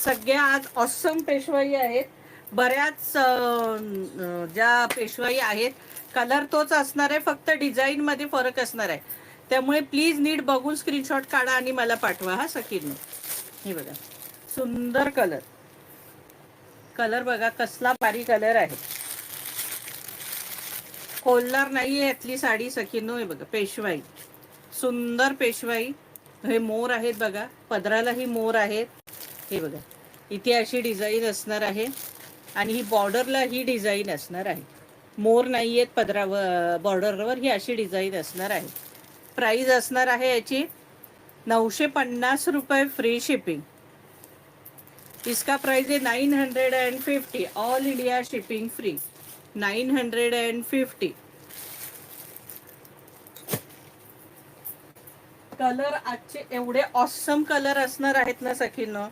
सगळ्या आज ऑसम पेशवाई आहेत. बऱ्याच ज्या पेशवाई आहेत कलर तोच असणार आहे, फक्त डिझाईन मध्ये फरक असणार आहे. त्यामुळे प्लीज नीट बघून स्क्रीनशॉट काढा आणि मला पाठवा हा सखींनो. हे बघा सुंदर कलर, कलर बघा कसला भारी कलर आहे. खोलणार नाहीये यातली साडी सखींनो. हे बघा पेशवाई, सुंदर पेशवाई. हे मोर आहेत बघा, पदरालाही मोर आहेत. हे बघा इथे अशी डिझाईन असणार आहे आणि ही बॉर्डरला ही डिझाईन असणार आहे. मोर नाही आहेत पदरावर, बॉर्डरवर ही अशी डिझाईन असणार आहे. प्राइस असणार आहे याची 950 रुपये फ्री शिपिंग. इसका प्राइस है 950, all India shipping free 950. Colour आजचे एवढे ऑसम कलर असणार आहेत ना सखींनो.